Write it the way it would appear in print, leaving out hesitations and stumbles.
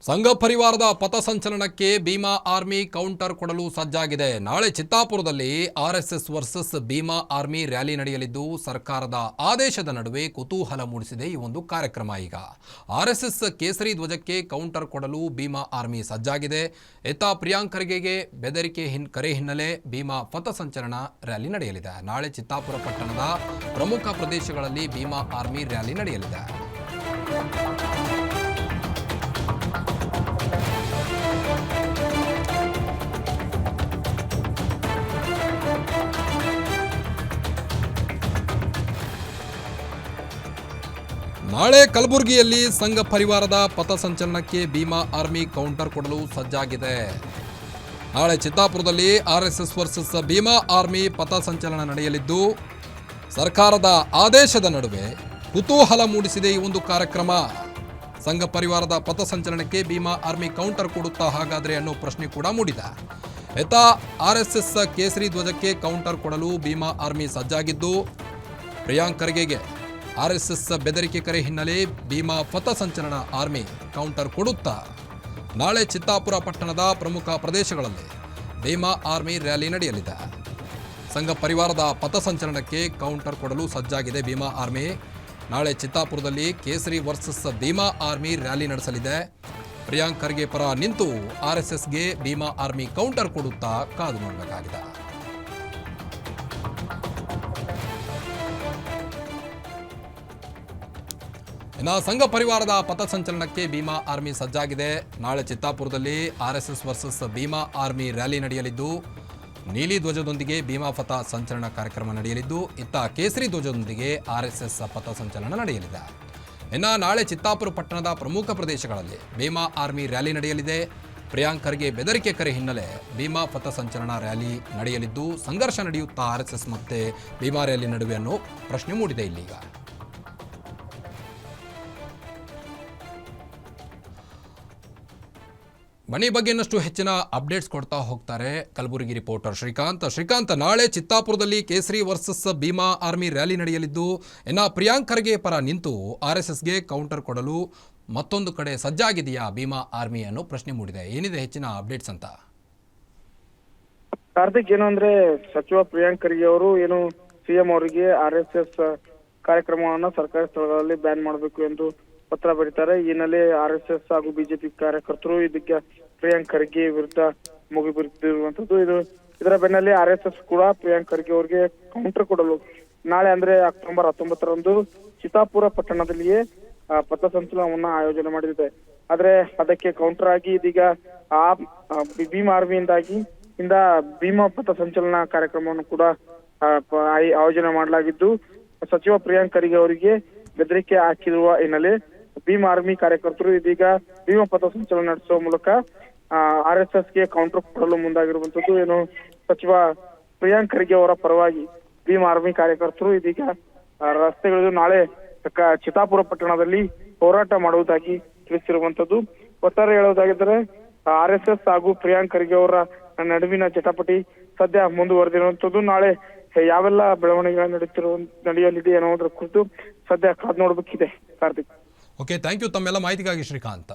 ಸಂಘ ಪರಿವಾರದ ಪಥಸಂಚಲನಕ್ಕೆ Bima army counter ಕೊಡಲು ಸಜ್ಜಾಗಿದೆ. ನಾಳೆ ಚಿತ್ತಾಪುರದಲ್ಲಿ RSS versus Bhima army rally ನಡೆಯಲಿದ್ದು, ಸರ್ಕಾರದ ಆದೇಶದ ನಡುವೆ ಕುತೂಹಲ ಮೂಡಿಸಿದೆ ಈ ಒಂದು ಕಾರ್ಯಕ್ರಮ. ಈಗ ಆರ್ಎಸ್ಎಸ್ ಕೇಸರಿ ಧ್ವಜಕ್ಕೆ ಕೌಂಟರ್ ಕೊಡಲು ಭೀಮಾ ಆರ್ಮಿ ಸಜ್ಜಾಗಿದೆ. ಪ್ರಿಯಾಂಕ್ ಖರ್ಗೆಗೆ ಬೆದರಿಕೆ ಕರೆ ಹಿನ್ನೆಲೆ ಭೀಮಾ ಪಥಸಂಚಲನ ರ್ಯಾಲಿ ನಡೆಯಲಿದೆ. ನಾಳೆ ಚಿತ್ತಾಪುರ ಪಟ್ಟಣದ ಪ್ರಮುಖ ಪ್ರದೇಶಗಳಲ್ಲಿ ಭೀಮಾ ಆರ್ಮಿ ರ್ಯಾಲಿ ನಡೆಯಲಿದೆ. ನಾಳೆ ಕಲಬುರಗಿಯಲ್ಲಿ ಸಂಘ ಪರಿವಾರದ ಪಥಸಂಚಲನಕ್ಕೆ ಭೀಮಾ ಆರ್ಮಿ ಕೌಂಟರ್ ಕೊಡಲು ಸಜ್ಜಾಗಿದೆ. ನಾಳೆ ಚಿತ್ತಾಪುರದಲ್ಲಿ ಆರ್ಎಸ್ಎಸ್ ವರ್ಸಸ್ ಭೀಮಾ ಆರ್ಮಿ ಪಥಸಂಚಲನ ನಡೆಯಲಿದ್ದು, ಸರ್ಕಾರದ ಆದೇಶದ ನಡುವೆ ಕುತೂಹಲ ಮೂಡಿಸಿದೆ ಈ ಒಂದು ಕಾರ್ಯಕ್ರಮ. ಸಂಘ ಪರಿವಾರದ ಪಥಸಂಚಲನಕ್ಕೆ ಭೀಮಾ ಆರ್ಮಿ ಕೌಂಟರ್ ಕೊಡುತ್ತಾ ಹಾಗಾದ್ರೆ ಅನ್ನೋ ಪ್ರಶ್ನೆ ಕೂಡ ಮೂಡಿದೆ. ಆರ್ಎಸ್ಎಸ್ ಕೇಸರಿ ಧ್ವಜಕ್ಕೆ ಕೌಂಟರ್ ಕೊಡಲು ಭೀಮಾ ಆರ್ಮಿ ಸಜ್ಜಾಗಿದ್ದು, ಪ್ರಿಯಾಂಕ್ ಖರ್ಗೆಗೆ ಆರ್ಎಸ್ಎಸ್ ಬೆದರಿಕೆ ಕರೆ ಹಿನ್ನೆಲೆ ಭೀಮಾ ಪಥಸಂಚಲನ ಆರ್ಮಿ ಕೌಂಟರ್ ಕೊಡುತ್ತಾ ನಾಳೆ ಚಿತ್ತಾಪುರ ಪಟ್ಟಣದ ಪ್ರಮುಖ ಪ್ರದೇಶಗಳಲ್ಲಿ ಭೀಮಾ ಆರ್ಮಿ ರ್ಯಾಲಿ ನಡೆಯಲಿದೆ. ಸಂಘ ಪರಿವಾರದ ಪಥಸಂಚಲನಕ್ಕೆ ಕೌಂಟರ್ ಕೊಡಲು ಸಜ್ಜಾಗಿದೆ ಭೀಮಾ ಆರ್ಮಿ. ನಾಳೆ ಚಿತ್ತಾಪುರದಲ್ಲಿ ಕೇಸರಿ ವರ್ಸಸ್ ಭೀಮಾ ಆರ್ಮಿ ರ್ಯಾಲಿ ನಡೆಸಲಿದೆ. ಪ್ರಿಯಾಂಕ್ ಖರ್ಗೆ ಪರ ನಿಂತು ಆರ್ಎಸ್ಎಸ್ಗೆ ಭೀಮಾ ಆರ್ಮಿ ಕೌಂಟರ್ ಕೊಡುತ್ತಾ ಕಾದು ನೋಡಬೇಕಾಗಿದೆ. ಇನ್ನು ಸಂಘ ಪರಿವಾರದ ಪಥಸಂಚಲನಕ್ಕೆ ಭೀಮಾ ಆರ್ಮಿ ಸಜ್ಜಾಗಿದೆ. ನಾಳೆ ಚಿತ್ತಾಪುರದಲ್ಲಿ RSS versus Bhima army rally ನಡೆಯಲಿದ್ದು, ನೀಲಿ ಧ್ವಜದೊಂದಿಗೆ ಭೀಮಾ ಪಥ ಸಂಚಲನ ಕಾರ್ಯಕ್ರಮ ನಡೆಯಲಿದ್ದು, ಕೇಸರಿ ಧ್ವಜದೊಂದಿಗೆ ಆರ್ಎಸ್ಎಸ್ ಪಥಸಂಚಲನ ನಡೆಯಲಿದೆ. ಇನ್ನು ನಾಳೆ ಚಿತ್ತಾಪುರ ಪಟ್ಟಣದ ಪ್ರಮುಖ ಪ್ರದೇಶಗಳಲ್ಲಿ ಭೀಮಾ ಆರ್ಮಿ ರ್ಯಾಲಿ ನಡೆಯಲಿದೆ. ಪ್ರಿಯಾಂಕ್ ಖರ್ಗೆ ಬೆದರಿಕೆ ಕರೆ ಹಿನ್ನೆಲೆ ಭೀಮಾ ಪಥಸಂಚಲನ ರ್ಯಾಲಿ ನಡೆಯಲಿದ್ದು, ಸಂಘರ್ಷ ನಡೆಯುತ್ತಾ ಆರ್ಎಸ್ಎಸ್ ಮತ್ತೆ ಭೀಮಾ ರ್ಯಾಲಿ ನಡುವೆ ಅನ್ನೋ ಪ್ರಶ್ನೆ ಮೂಡಿದೆ ಇಲ್ಲೀಗ. ಮನೆ ಬಗ್ಗೆ ಇನ್ನಷ್ಟು ಹೆಚ್ಚಿನ ಅಪ್ಡೇಟ್ಸ್ ಕೊಡ್ತಾ ಹೋಗ್ತಾರೆ ಕಲಬುರಗಿ ರಿಪೋರ್ಟರ್ ಶ್ರೀಕಾಂತ್. ನಾಳೆ ಚಿತ್ತಾಪುರದಲ್ಲಿ ಕೇಸರಿ ವರ್ಸಸ್ ಭೀಮಾ ಆರ್ಮಿ ರ್ಯಾಲಿ ನಡೆಯಲಿದ್ದು, ಪ್ರಿಯಾಂಕ್ ಖರ್ಗೆ ಪರ ನಿಂತು ಆರ್ಎಸ್ಎಸ್ಗೆ ಕೌಂಟರ್ ಕೊಡಲು ಮತ್ತೊಂದು ಕಡೆ ಸಜ್ಜಾಗಿದೆಯಾ ಭೀಮಾ ಆರ್ಮಿ ಅನ್ನೋ ಪ್ರಶ್ನೆ ಮೂಡಿದೆ. ಏನಿದೆ ಹೆಚ್ಚಿನ ಅಪ್ಡೇಟ್ಸ್ ಅಂತ? ಕಾರ್ತಿಕ್, ಏನು ಅಂದ್ರೆ ಸಚಿವ ಪ್ರಿಯಾಂಕ್ ಖರ್ಗೆ ಅವರು ಸಿಎಂ ಅವರಿಗೆ ಆರ್ಎಸ್ಎಸ್ ಕಾರ್ಯಕ್ರಮವನ್ನು ಸರ್ಕಾರಿ ಸ್ಥಳಗಳಲ್ಲಿ ಬ್ಯಾನ್ ಮಾಡಬೇಕು ಎಂದು ಪತ್ರ ಬರೀತಾರೆ. ಈ ಹಿನ್ನೆಲೆ ಆರ್ಎಸ್ಎಸ್ ಹಾಗೂ ಬಿಜೆಪಿ ಕಾರ್ಯಕರ್ತರು ಇದಕ್ಕೆ ಪ್ರಿಯಾಂಕ್ ಖರ್ಗೆ ವಿರುದ್ಧ ಮುಗಿಬಿರುತ್ತಿರುವಂತದ್ದು. ಇದರ ಬೆನ್ನಲ್ಲೇ ಆರ್ಎಸ್ಎಸ್ ಕೂಡ ಪ್ರಿಯಾಂಕ್ ಖರ್ಗೆ ಅವರಿಗೆ ಕೌಂಟರ್ ಕೊಡಲು ನಾಳೆ ಅಂದ್ರೆ ಅಕ್ಟೋಬರ್ 19ರಂದು ಚಿತ್ತಾಪುರ ಪಟ್ಟಣದಲ್ಲಿಯೇ ಪಥಸಂಚಲನವನ್ನ ಆಯೋಜನೆ ಮಾಡಿದೆ. ಆದ್ರೆ ಅದಕ್ಕೆ ಕೌಂಟರ್ ಆಗಿ ಇದೀಗ ಭೀಮಾ ಆರ್ಮಿಯಿಂದಾಗಿ ಭೀಮಾ ಪಥಸಂಚಲನ ಕಾರ್ಯಕ್ರಮವನ್ನು ಕೂಡ ಆಯೋಜನೆ ಮಾಡಲಾಗಿದ್ದು, ಸಚಿವ ಪ್ರಿಯಾಂಕ್ ಖರ್ಗೆ ಅವರಿಗೆ ಬೆದರಿಕೆ ಹಾಕಿರುವ ಹಿನ್ನೆಲೆ ಭೀಮಾ ಆರ್ಮಿ ಕಾರ್ಯಕರ್ತರು ಇದೀಗ ಭೀಮಾ ಪಥಸಂಚಲನ ನಡೆಸುವ ಮೂಲಕ ಆರ್ಎಸ್ಎಸ್ಗೆ ಕೌಂಟರ್ ಕೊಡಲು ಮುಂದಾಗಿರುವಂತದ್ದು. ಸಚಿವ ಪ್ರಿಯಾಂಕ್ ಖರ್ಗೆ ಅವರ ಪರವಾಗಿ ಭೀಮಾ ಆರ್ಮಿ ಕಾರ್ಯಕರ್ತರು ಇದೀಗ ರಸ್ತೆಗಳಿದು ನಾಳೆ ಚಿತ್ತಾಪುರ ಪಟ್ಟಣದಲ್ಲಿ ಹೋರಾಟ ಮಾಡುವುದಾಗಿ ತಿಳಿಸಿರುವಂತದ್ದು. ಒಟ್ಟಾರೆ ಹೇಳುವುದಾಗಿದ್ದರೆ ಆರ್ಎಸ್ಎಸ್ ಹಾಗೂ ಪ್ರಿಯಾಂಕ್ ಖರ್ಗೆ ಅವರ ನಡುವಿನ ಜಟಾಪಟಿ ಸದ್ಯ ಮುಂದುವರೆದಿರುವಂತದ್ದು. ನಾಳೆ ಯಾವೆಲ್ಲ ಬೆಳವಣಿಗೆಗಳು ನಡೆಯಲಿದೆ ಅನ್ನೋದ್ರ ಕುರಿತು ಸದ್ಯ ಕಾದು ನೋಡಬೇಕಿದೆ. ಕಾರ್ತಿಕ್, ಓಕೆ, ಥ್ಯಾಂಕ್ ಯು ತಮ್ಮೆಲ್ಲ ಮಾಹಿತಿಗಾಗಿ ಶ್ರೀಕಾಂತ್.